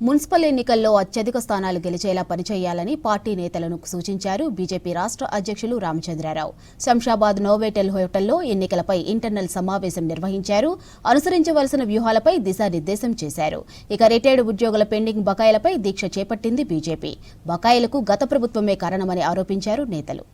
Municipal ఎన్నికల్లో అత్యధిక స్థానాలు గెలిచేలా పనిచేయాలని పార్టీ నేతలను సూచించారు బీజేపీ రాష్ట్ర అధ్యక్షులు రామచంద్రరావు. శంషాబాద్ నోవోటెల్ హోటల్లో ఎన్నికలపై ఇంటర్నల్ సమావేశం నిర్వహించారు. అనుసరించవలసిన వ్యూహాలపై దిశానిర్దేశం చేశారు. ఇక రిటైర్డ్ ఉద్యోగుల పెండింగ్ బకాయిలపై దీక్ష చేపట్టింది బీజేపీ. బకాయిలకు గత ప్రభుత్వమే కారణమని ఆరోపించారు నేతలు.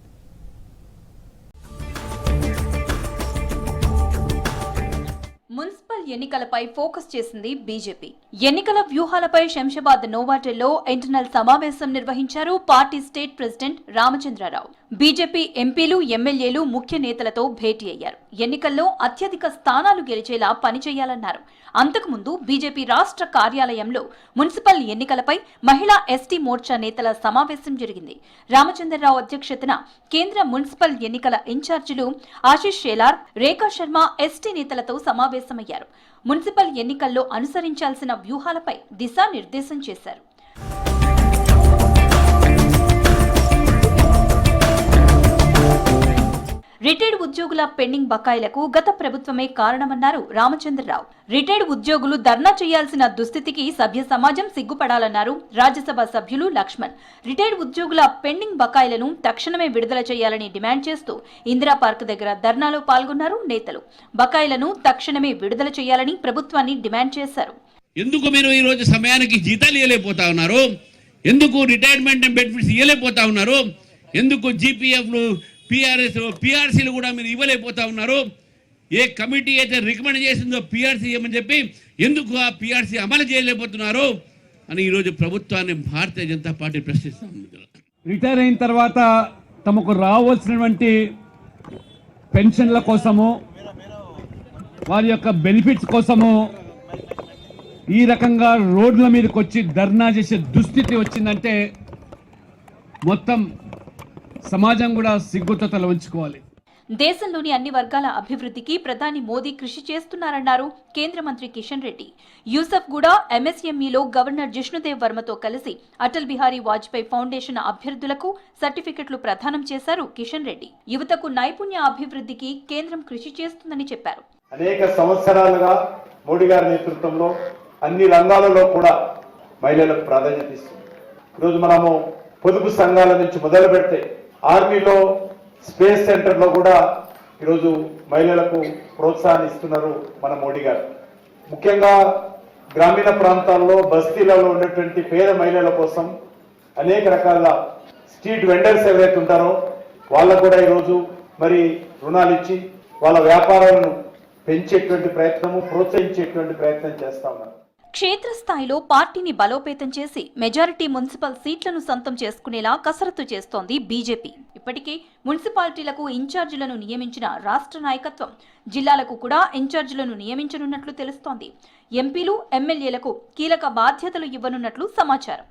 మున్సిపల్ ఎన్నికలపై ఫోకస్ చేసింది బీజేపీ. ఎన్నికల వ్యూహాలపై శంషాబాద్ నోవాటెల్లో ఇంటర్నల్ సమావేశం నిర్వహించారు party state president Ramachandra Rao. BJP ఎంపీలు, ఎమ్మెల్యేలు, ముఖ్య నేతలతో భేటీ అయ్యారు. ఎన్నికల్లో అత్యధిక స్థానాలు గెలిచేలా పనిచేయాలన్నారు. అంతకుముందు బీజేపీ రాష్ట్ర కార్యాలయంలో మున్సిపల్ ఎన్నికలపై మహిళా ఎస్టీ మోర్చా నేతల సమావేశం జరిగింది. రామచంద్రరావు అధ్యక్షతన కేంద్ర మున్సిపల్ ఎన్నికల ఇన్ఛార్జీలు ఆశిష్ షేలార్, రేఖా శర్మ ఎస్టీ నేతలతో సమావేశమయ్యారు. మున్సిపల్ ఎన్నికల్లో అనుసరించాల్సిన వ్యూహాలపై దిశానిర్దేశం చేశారు. రిటైర్డ్ ఉద్యోగుల పెండింగ్ బకాయిలకు గత ప్రభుత్వమే కారణమన్నారు రామచంద్రరావు. రిటైర్డ్ ఉద్యోగులు ధర్నా చేయాల్సిన దుస్థితికి సభ్య సమాజం సిగ్గుపడాలన్నారు రాజ్యసభ సభ్యులు లక్ష్మణ్. రిటైర్డ్ ఉద్యోగుల పెండింగ్ బకాయిలను తక్షణమే విడుదల చేయాలని డిమాండ్ చేస్తూ ఇందిరా పార్క్ దగ్గర ధర్నాలో పాల్గొన్నారు నేతలు. బకాయిలను తక్షణమే విడుదల చేయాలని ప్రభుత్వాన్ని డిమాండ్ చేశారు. ఎందుకు మీరు ఈ రోజు సమయానికి జీతాలు ఇవ్వలేకపోతా ఉన్నారు? ఎందుకు రిటైర్మెంట్ బెనిఫిట్స్ ఇవ్వలేకపోతా ఉన్నారు? ఎందుకు జీపీఎఫ్లు, పిఆర్సీలు కూడా మీరు ఇవ్వలేకపోతా ఉన్నారు? ఏ కమిటీ అయితే రికమెండ్ చేసిందో పిఆర్సీ ఇవ్వమని చెప్పి ఎందుకు ఆ పిఆర్సీ అమలు చేయలేకపోతున్నారు అని ఈరోజు ప్రభుత్వాన్ని భారతీయ జనతా పార్టీ ప్రశ్నిస్తూ ఉంది. రిటైర్ అయిన తర్వాత తమకు రావాల్సినటువంటి పెన్షన్ల కోసము, వారి యొక్క బెనిఫిట్స్ కోసము ఈ రకంగా రోడ్ల మీదకి వచ్చి ధర్నా చేసే దుస్థితి వచ్చిందంటే మొత్తం సమాజం కూడా సిగ్గుతో తల ఉంచుకోవాలి. దేశంలోని అన్ని వర్గాల అభివృద్ధికి ప్రధాని మోదీ కృషి చేస్తున్నారన్నారు కేంద్ర మంత్రి కిషన్ రెడ్డి. యూసఫ్ గూడ ఎంఎస్ఎంఈలో గవర్నర్ జిష్ణుదేవ్ వర్మతో కలిసి అటల్ బిహారీ వాజ్పేయి ఫౌండేషన్ అభ్యర్థులకు సర్టిఫికెట్లు ప్రదానం చేశారు కిషన్ రెడ్డి. యువతకు నైపుణ్య అభివృద్ధికి కేంద్రం కృషి చేస్తుందని చెప్పారు. అనేక సంవత్సరాలుగా మోడీ గారి నేతృత్వంలో అన్ని రంగాలలో కూడా మహిళలకు ప్రాధాన్యత ఇస్తుంది. ఈరోజు మనము పొదుపు సంఘాల నుంచి మొదలు పెడితే ఆర్మీలో, స్పేస్ సెంటర్లో కూడా ఈరోజు మహిళలకు ప్రోత్సాహాన్ని ఇస్తున్నారు మన మోడీ గారు. ముఖ్యంగా గ్రామీణ ప్రాంతాల్లో, బస్తీలలో ఉన్నటువంటి పేద మహిళల కోసం అనేక రకాల స్ట్రీట్ వెండర్స్ ఎవరైతే ఉంటారో వాళ్ళకు కూడా ఈరోజు మరి రుణాలు ఇచ్చి వాళ్ళ వ్యాపారాలను పెంచేటువంటి ప్రయత్నము, ప్రోత్సహించేటువంటి ప్రయత్నం చేస్తా ఉన్నారు. క్షేత్రస్థాయిలో పార్టీని బలోపేతం చేసి మెజారిటీ మున్సిపల్ సీట్లను సొంతం చేసుకునేలా కసరత్తు చేస్తోంది బీజేపీ. ఇప్పటికే మున్సిపాలిటీలకు ఇన్ఛార్జీలను నియమించిన రాష్ట్ర నాయకత్వం జిల్లాలకు కూడా ఇన్ఛార్జీలను నియమించనున్నట్లు తెలుస్తోంది. ఎంపీలు, ఎమ్మెల్యేలకు కీలక బాధ్యతలు ఇవ్వనున్నట్లు సమాచారం.